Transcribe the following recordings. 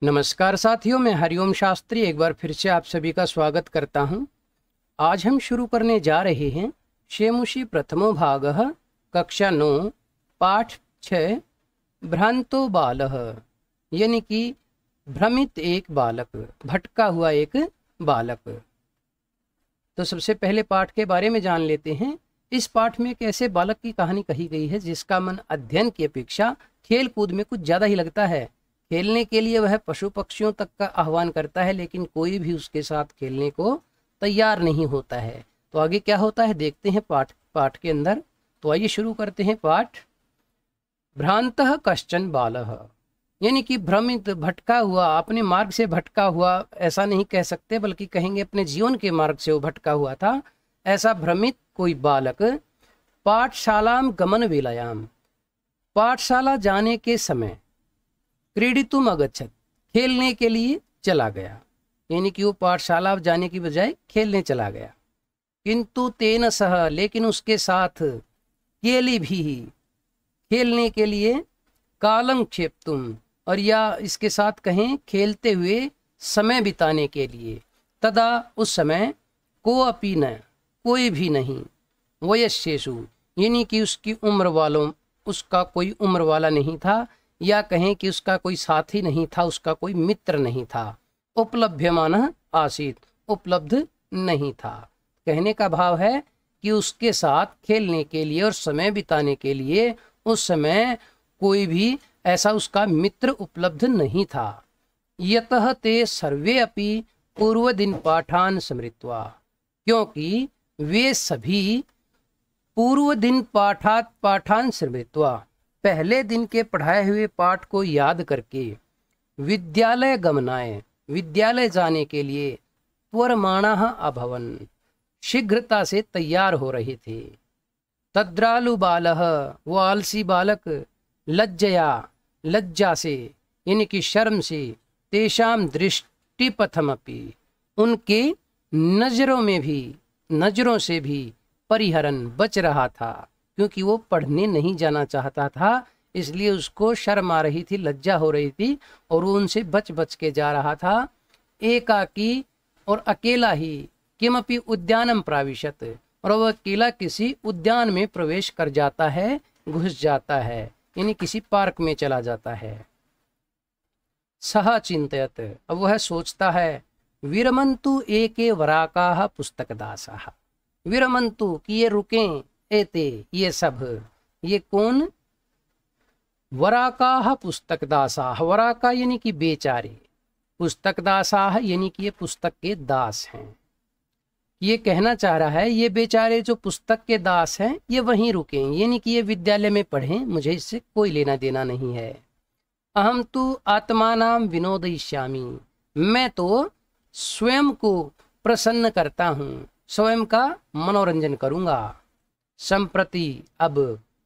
नमस्कार साथियों, मैं हरिओम शास्त्री एक बार फिर से आप सभी का स्वागत करता हूं। आज हम शुरू करने जा रहे हैं शेमुषी प्रथमो भागः कक्षा 9 पाठ 6 भ्रांतो बालः, यानी कि भ्रमित एक बालक, भटका हुआ एक बालक। तो सबसे पहले पाठ के बारे में जान लेते हैं। इस पाठ में एक ऐसे बालक की कहानी कही गई है जिसका मन अध्ययन की अपेक्षा खेल कूद में कुछ ज़्यादा ही लगता है। खेलने के लिए वह पशु पक्षियों तक का आह्वान करता है, लेकिन कोई भी उसके साथ खेलने को तैयार नहीं होता है। तो आगे क्या होता है देखते हैं पाठ के अंदर। तो आइए शुरू करते हैं पाठ। भ्रांतः कश्चन बालः, यानी कि भ्रमित, भटका हुआ, अपने मार्ग से भटका हुआ ऐसा नहीं कह सकते, बल्कि कहेंगे अपने जीवन के मार्ग से वो भटका हुआ था। ऐसा भ्रमित कोई बालक पाठशालाम गमन वेलायाम, पाठशाला जाने के समय, क्रीडितुम अगच्छत, खेलने के लिए चला गया, यानी कि वो पाठशाला जाने की बजाय खेलने चला गया। किंतु तेन सह, लेकिन उसके साथ, केली भी, खेलने के लिए, कालम क्षेप्तुम, और या इसके साथ कहें खेलते हुए समय बिताने के लिए, तदा उस समय, को अपी न, कोई भी नहीं, वयस्येषु, यानी कि उसकी उम्र वालों, उसका कोई उम्र वाला नहीं था, या कहें कि उसका कोई साथी नहीं था, उसका कोई मित्र नहीं था। उपलभ्यमानः आसीत, उपलब्ध नहीं था। कहने का भाव है कि उसके साथ खेलने के लिए और समय बिताने के लिए उस समय कोई भी ऐसा उसका मित्र उपलब्ध नहीं था। यतः ते सर्वे अपि पूर्व दिन पाठान स्मृत्वा, क्योंकि वे सभी पूर्व दिन पाठान स्मृत्वा, पहले दिन के पढ़ाए हुए पाठ को याद करके, विद्यालय गमनाय, विद्यालय जाने के लिए, त्वरमाणाः अभवन, शीघ्रता से तैयार हो रहे थे। तद्रालु बालः, वो आलसी बालक, लज्जया, लज्जा से, यानी कि शर्म से, तेषाम दृष्टिपथमपि, उनके नजरों में भी, नजरों से भी, परिहरन, बच रहा था, क्योंकि वो पढ़ने नहीं जाना चाहता था, इसलिए उसको शर्म आ रही थी, लज्जा हो रही थी, और वो उनसे बच बच के जा रहा था। एकाकी, और अकेला ही, किमपि उद्यानम प्राविशत, और वह अकेला किसी उद्यान में प्रवेश कर जाता है, घुस जाता है, यानी किसी पार्क में चला जाता है। सह चिंतयत, अब वह सोचता है, विरमंतु एके वराकाः पुस्तकदासाः, विरमंतु, कि ये रुकें, एते, ये सब, ये कौन, वराकाः पुस्तकदासाः, वराका यानी कि बेचारे, पुस्तकदासाः यानी कि ये पुस्तक के दास हैं। ये कहना चाह रहा है ये बेचारे जो पुस्तक के दास हैं ये वहीं रुकें, यानी कि ये विद्यालय में पढ़ें, मुझे इससे कोई लेना देना नहीं है। अहम तो आत्मानाम विनोदयिष्यामि, मैं तो स्वयं को प्रसन्न करता हूँ, स्वयं का मनोरंजन करूँगा। संप्रति, अब,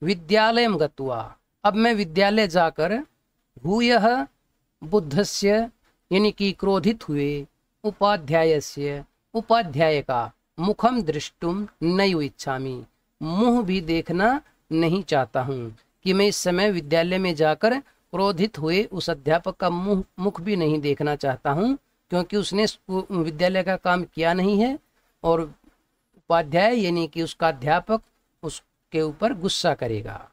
विद्यालयम गत्वा, अब मैं विद्यालय जाकर, भूयः बुद्धस्य, यानी कि क्रोधित हुए, उपाध्यायस्य, उपाध्याय का, मुखम दृष्टुम नैव इच्छामि, मुँह भी देखना नहीं चाहता हूँ, कि मैं इस समय विद्यालय में जाकर क्रोधित हुए उस अध्यापक का मुख भी नहीं देखना चाहता हूँ, क्योंकि उसने विद्यालय का काम किया नहीं है, और उपाध्याय यानी कि उसका अध्यापक उसके ऊपर गुस्सा करेगा।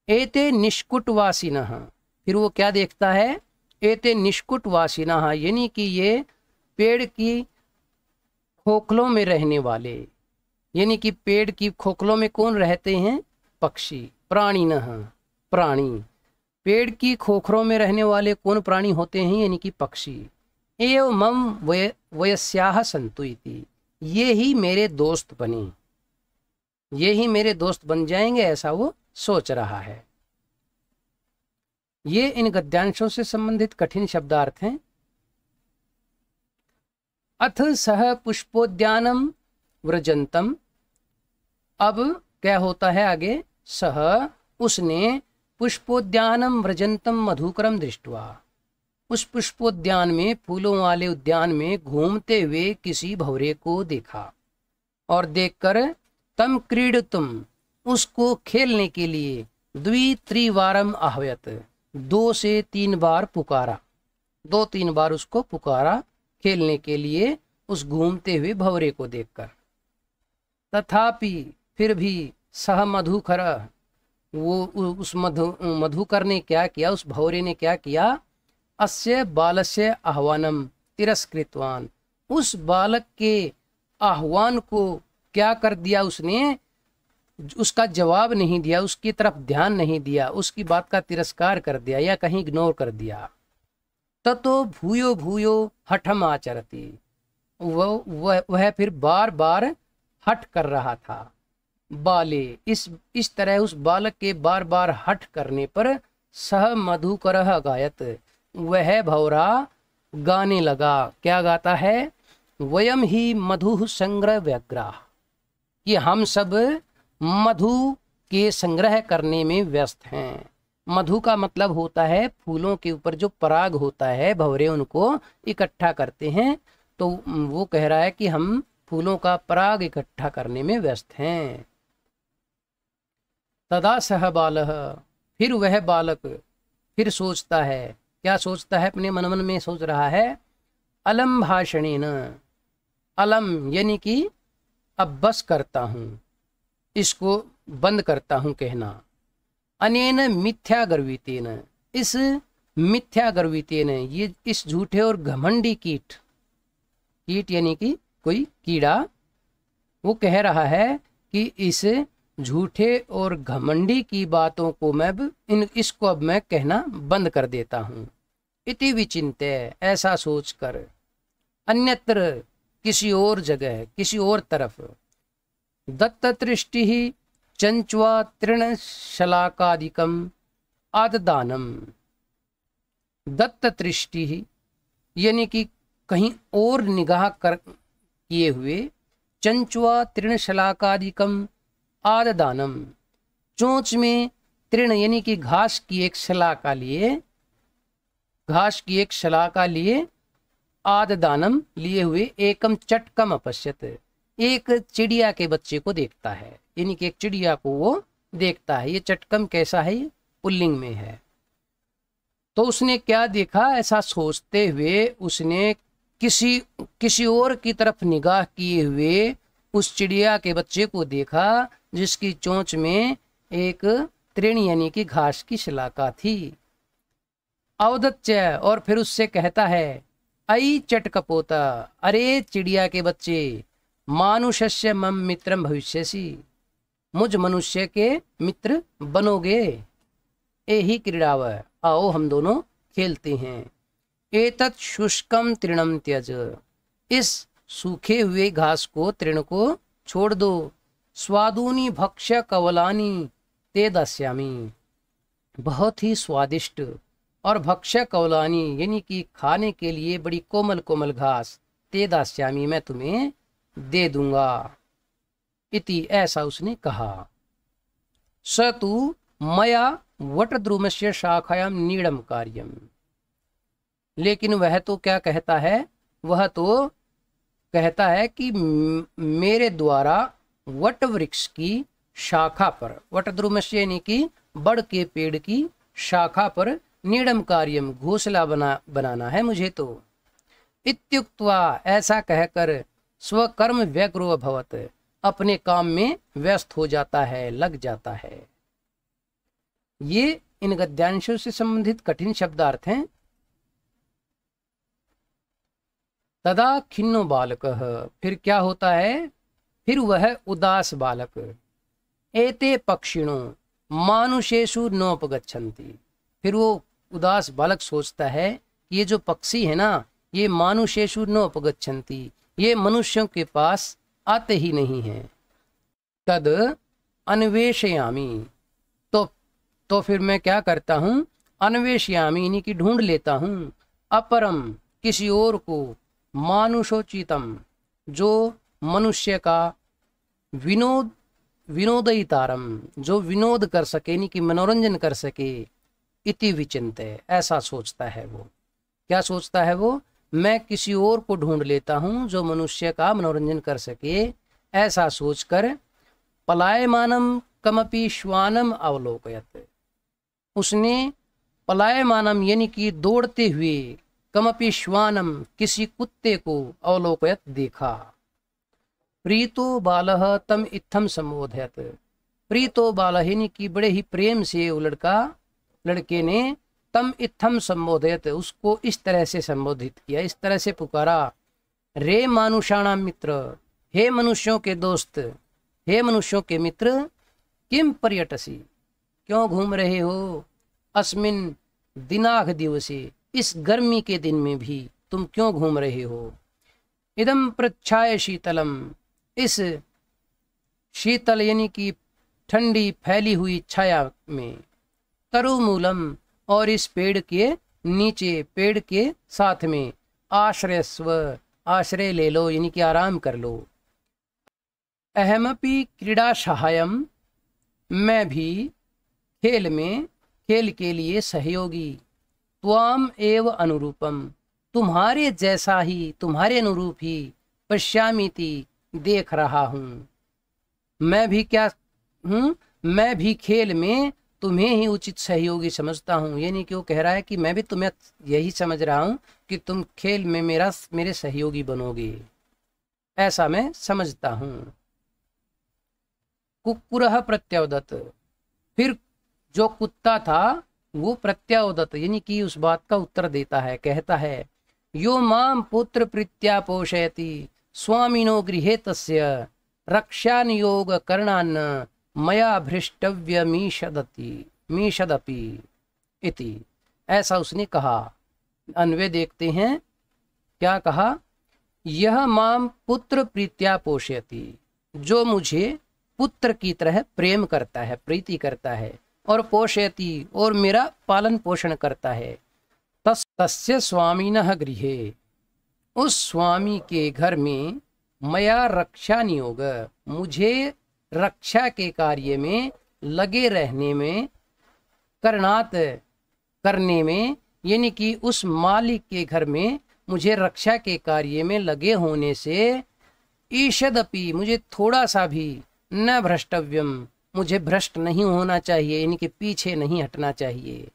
एते निष्कुटवासिनः, फिर वो क्या देखता है, एते निष्कुटवासिनः, यानी कि ये पेड़ की खोखलों में रहने वाले, यानी कि पेड़ की खोखलों में कौन रहते हैं, पक्षी, प्राणिनः, प्राणी, पेड़ की खोखलों में रहने वाले कौन प्राणी होते हैं, यानी कि पक्षी। एवं मम वयस्याः सन्तु इति, ये ही मेरे दोस्त बने, ये ही मेरे दोस्त बन जाएंगे, ऐसा वो सोच रहा है। ये इन गद्यांशों से संबंधित कठिन शब्दार्थ हैं। अथ सह पुष्पोद्यानम व्रजंतम, अब क्या होता है आगे, सह, उसने, पुष्पोद्यानम व्रजंतम मधुकरम दृष्ट्वा, उस पुष्पोद्यान में, फूलों वाले उद्यान में घूमते हुए किसी भंवरे को देखा, और देखकर, तम क्रीडतुम, उसको खेलने के लिए, द्वित्रिवारम आह्वयत, 2 से 3 बार पुकारा, 2-3 बार उसको पुकारा खेलने के लिए उस घूमते हुए भंवरे को देखकर। तथापि फिर भी सह मधुकर, वो उस मधुकर ने क्या किया, उस भंवरे ने क्या किया, अस्य बालस्य आह्वानम तिरस्कृतवान, उस बालक के आह्वान को क्या कर दिया उसने, उसका जवाब नहीं दिया, उसकी तरफ ध्यान नहीं दिया, उसकी बात का तिरस्कार कर दिया या कहीं इग्नोर कर दिया। ततो भूयो भूयो हठम आचरति, वह फिर बार बार हठ कर रहा था। बाले, इस तरह उस बालक के बार बार हठ करने पर सह मधुकर गायत, वह भंवरा गाने लगा। क्या गाता है, वयम ही मधु संग्रह व्यग्रा, कि हम सब मधु के संग्रह करने में व्यस्त हैं। मधु का मतलब होता है फूलों के ऊपर जो पराग होता है, भंवरे उनको इकट्ठा करते हैं। तो वो कह रहा है कि हम फूलों का पराग इकट्ठा करने में व्यस्त हैं। तदा सह बालः, फिर वह बालक फिर सोचता है, क्या सोचता है, अपने मन में सोच रहा है, अलम भाषणेन, अलम यानी कि अब बस करता हूँ, इसको बंद करता हूँ कहना, अनेन मिथ्या गर्वितेन, इस मिथ्या गर्वितेन, ये इस झूठे और घमंडी कीट, कीट यानी कि कोई कीड़ा, वो कह रहा है कि इस झूठे और घमंडी की बातों को इसको अब मैं कहना बंद कर देता हूँ। इति विचिन्त्य, ऐसा सोचकर, अन्यत्र किसी और जगह, किसी और तरफ, दत्तदृष्टि ही चंचवा तृणशलाकादिकम आददानम, दत्तदृष्टि ही यानी कि कहीं और निगाह कर किए हुए, चंचवा तृणशलाकादिकम आददानम, चोंच में तृण यानी कि घास की एक शलाका लिए, घास की एक शलाका लिए, आददानम लिए हुए, एकम चटकम अपश्यत, एक चिड़िया के बच्चे को देखता है, यानी कि एक चिड़िया को वो देखता है। ये चटकम कैसा है, ये पुल्लिंग में है। तो उसने क्या देखा, ऐसा सोचते हुए उसने किसी और की तरफ निगाह किए हुए उस चिड़िया के बच्चे को देखा, जिसकी चोंच में एक तृण यानी कि घास की शलाका थी। अवदच्य, और फिर उससे कहता है, अई चटकपोता, अरे चिड़िया के बच्चे, मानुषस्य मम मित्रम भविष्यसि, मुझ मनुष्य के मित्र बनोगे। एहि क्रीड़ाव, आओ हम दोनों खेलते हैं। एतत् शुष्कम तृणम त्यज, इस सूखे हुए घास को, तृण को छोड़ दो। स्वादूनी भक्ष्य कवलानी ते दास्यामि, बहुत ही स्वादिष्ट और भक्ष्य कवलानी यानी कि खाने के लिए बड़ी कोमल कोमल घास, ते दास्यामि, मैं तुम्हें दे दूंगा। इति, ऐसा उसने कहा। स तु मया वटद्रुमस्य शाखायां नीडम कार्यम, लेकिन वह तो क्या कहता है, वह तो कहता है कि मेरे द्वारा वट वृक्ष की शाखा पर, वटद्रुमस्य यानी कि बड़ के पेड़ की शाखा पर, नीडम कार्यम, घोंसला बनाना है मुझे तो। इत्युक्त्वा, ऐसा कहकर, स्वकर्म व्यग्रो अभवत्, अपने काम में व्यस्त हो जाता है, लग जाता है। ये इन गद्यांशों से संबंधित कठिन शब्दार्थ हैं। तदा खिन्नो बालकः, फिर क्या होता है, फिर वह उदास बालक, एते पक्षिणो मानुषेषु नोपगच्छन्ति, फिर वो उदास बालक सोचता है ये जो पक्षी है ना, ये मानुषेषु नोपगच्छन्ति, ये मनुष्यों के पास आते ही नहीं हैं। तद अन्वेषयामि, तो फिर मैं क्या करता हूँ, अन्वेषयामि यानी कि ढूंढ लेता हूँ, अपरम, किसी और को, मानुषोचितम, जो मनुष्य का, विनोदयितारम, जो विनोद कर सके यानी कि मनोरंजन कर सके, इति विचिन्त्य, ऐसा सोचता है वो। क्या सोचता है वो, मैं किसी और को ढूंढ लेता हूँ जो मनुष्य का मनोरंजन कर सके, ऐसा सोचकर, पलायमानम कमपि श्वानम अवलोकयत, उसने पलायमानम यानी कि दौड़ते हुए, कमपि श्वानम, किसी कुत्ते को अवलोकयत देखा। प्रीतो बालः तम इत्थम संबोधयत, प्रीतो बालः यानी कि बड़े ही प्रेम से वो लड़के ने तम इत्थम संबोधयत, उसको इस तरह से संबोधित किया, इस तरह से पुकारा। रे मानुषाणाम मित्र, हे मनुष्यों के दोस्त, हे मनुष्यों के मित्र, किम पर्यटसी, क्यों घूम रहे हो, अस्मिन दिनाघ दिवसे, इस गर्मी के दिन में भी तुम क्यों घूम रहे हो। इदम प्रच्छाय शीतलम, इस शीतल यानी कि ठंडी फैली हुई छाया में, तरुमूलम, और इस पेड़ के नीचे, पेड़ के साथ में, आश्रयस्व, आश्रय ले लो यानी कि आराम कर लो। अहमपि क्रीड़ा सहायम, मैं भी खेल में, खेल के लिए सहयोगी। त्वाम एव अनुरूपम, तुम्हारे जैसा ही, तुम्हारे अनुरूप ही, पश्यामीति, देख रहा हूँ। मैं भी क्या हूँ, मैं भी खेल में तुम्हें ही उचित सहयोगी समझता हूँ। यानी कि वो कह रहा है कि मैं भी तुम्हें यही समझ रहा हूँ कि तुम खेल में मेरे सहयोगी बनोगे, ऐसा मैं समझता हूँ। कुक्कुरः प्रत्यावदत, फिर जो कुत्ता था वो प्रत्यावदत यानी कि उस बात का उत्तर देता है, कहता है, यो माम पुत्र प्रीत्या पोषयति स्वामिनो गृहे तस्य रक्षानियोग करणान्न मया भ्रष्टव्य मीषदपि इति, ऐसा उसने कहा। अन्वय देखते हैं, क्या कहा, यह माम पुत्र प्रीत्या पोषयति, जो मुझे पुत्र की तरह प्रेम करता है, प्रीति करता है, और पोषयति, और मेरा पालन पोषण करता है। तस्य स्वामिनः गृहे, उस स्वामी के घर में, मया रक्षा नियोग, मुझे रक्षा के कार्य में लगे रहने में, करणात, करने में, यानी कि उस मालिक के घर में मुझे रक्षा के कार्य में लगे होने से, ईषदपि, मुझे थोड़ा सा भी, न भ्रष्टव्यम, मुझे भ्रष्ट नहीं होना चाहिए, यानी कि पीछे नहीं हटना चाहिए।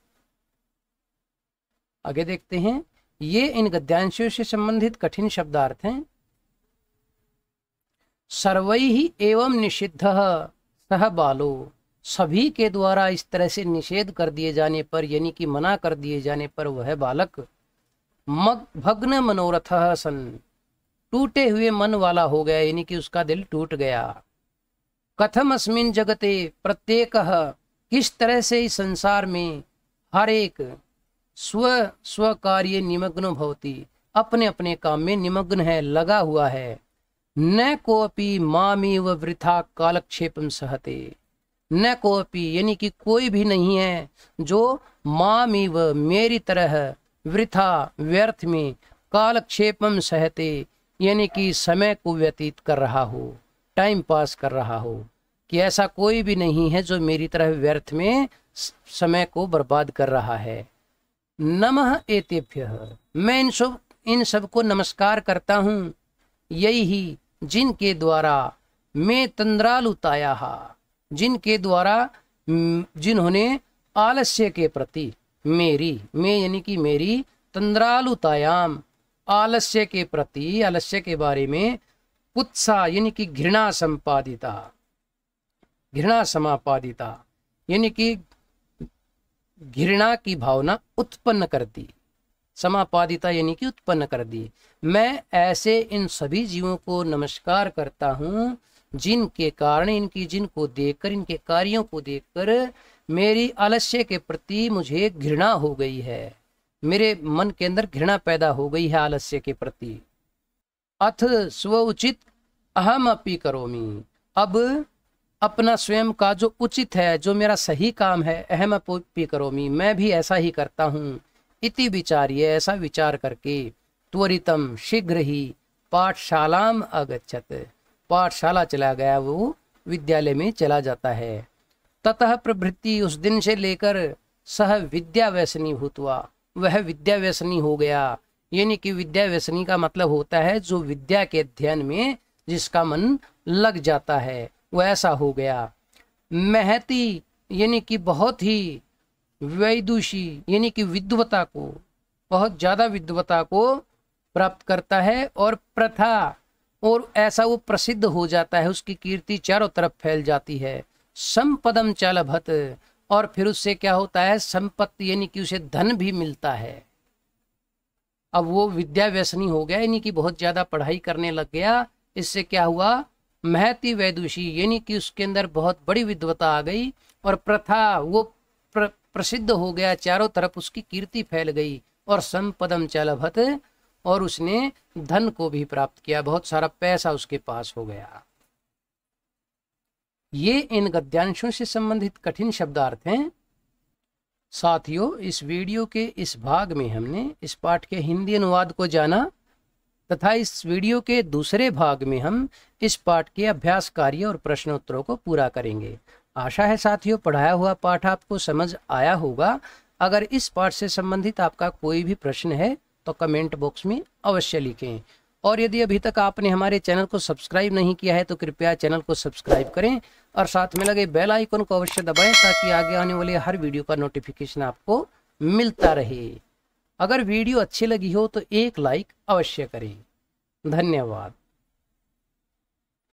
आगे देखते हैं, ये इन गद्यांशों से संबंधित कठिन शब्दार्थ हैं। सर्वैहि एवं निषिद्धः सह बालो, सभी के द्वारा इस तरह से निषेध कर दिए जाने पर, यानी कि मना कर दिए जाने पर वह बालक, भग्न मनोरथः सन, टूटे हुए मन वाला हो गया, यानी कि उसका दिल टूट गया। कथम अस्मिन् जगते प्रत्येकः, किस तरह से इस संसार में हर एक स्व कार्य निमग्न भवति, अपने अपने काम में निमग्न है, लगा हुआ है। न कोपि मामेव वृथा कालक्षेपम सहते, न कोपि यानी कि कोई भी नहीं है जो मामेव, मेरी तरह, वृथा, व्यर्थ में, कालक्षेपम सहते यानी कि समय को व्यतीत कर रहा हो, टाइम पास कर रहा हो, कि ऐसा कोई भी नहीं है जो मेरी तरह व्यर्थ में समय को बर्बाद कर रहा है। नमः एतेभ्यः, मैं इन सब को नमस्कार करता हूँ, यही जिनके द्वारा मैं तंद्रालुताया, जिनके द्वारा, जिन्होंने आलस्य के प्रति मेरी, मैं यानी कि मेरी, तंद्रालुतायाम, आलस्य के प्रति, आलस्य के बारे में, कुत्सा यानी कि घृणा संपादिता, घृणा समापादिता यानी कि घृणा की भावना उत्पन्न कर दी, समापादिता यानी कि उत्पन्न कर दी। मैं ऐसे इन सभी जीवों को नमस्कार करता हूँ जिनके कारण, इनकी, जिनको देखकर, इनके कार्यों को देखकर मेरी आलस्य के प्रति मुझे घृणा हो गई है, मेरे मन के अंदर घृणा पैदा हो गई है आलस्य के प्रति। अथ स्व उचित अहम अपि करोमि, अब अपना स्वयं का जो उचित है, जो मेरा सही काम है, अहम अपि करोमि, मैं भी ऐसा ही करता हूँ। इति विचार्य, ऐसा विचार करके, त्वरितम, शीघ्र ही, पाठशालाम अगच्छत, पाठशाला चला गया, वो विद्यालय में चला जाता है। ततः प्रभृति, उस दिन से लेकर, सह विद्या व्यसनी भूतवा, वह विद्या व्यसनी हो गया। यानी कि विद्या व्यसनी का मतलब होता है जो विद्या के अध्ययन में जिसका मन लग जाता है, वो ऐसा हो गया। महती यानी कि बहुत ही, वैदुषी यानी कि विद्वता को, बहुत ज़्यादा विद्वता को प्राप्त करता है और प्रथा और ऐसा वो प्रसिद्ध हो जाता है, उसकी कीर्ति चारों तरफ फैल जाती है। संपदम च लभत, और फिर उससे क्या होता है, संपत्ति यानी कि उसे धन भी मिलता है। अब वो विद्या व्यसनी हो गया, यानी कि बहुत ज्यादा पढ़ाई करने लग गया। इससे क्या हुआ, महती वैदुषी, यानी कि उसके अंदर बहुत बड़ी विद्वता आ गई और प्रथा वो प्रसिद्ध हो गया, चारों तरफ उसकी कीर्ति फैल गई। और संपदम च लभत, और उसने धन को भी प्राप्त किया, बहुत सारा पैसा उसके पास हो गया। ये इन गद्यांशों से संबंधित कठिन शब्दार्थ हैं। साथियों, इस वीडियो के इस भाग में हमने इस पाठ के हिंदी अनुवाद को जाना तथा इस वीडियो के दूसरे भाग में हम इस पाठ के अभ्यास कार्य और प्रश्नोत्तरों को पूरा करेंगे। आशा है साथियों पढ़ाया हुआ पाठ आपको समझ आया होगा। अगर इस पाठ से संबंधित आपका कोई भी प्रश्न है तो कमेंट बॉक्स में अवश्य लिखें। और यदि अभी तक आपने हमारे चैनल को सब्सक्राइब नहीं किया है तो कृपया चैनल को सब्सक्राइब करें और साथ में लगे बेल आइकन को अवश्य दबाएं ताकि आगे आने वाले हर वीडियो का नोटिफिकेशन आपको मिलता रहे। अगर वीडियो अच्छी लगी हो तो एक लाइक अवश्य करें। धन्यवाद।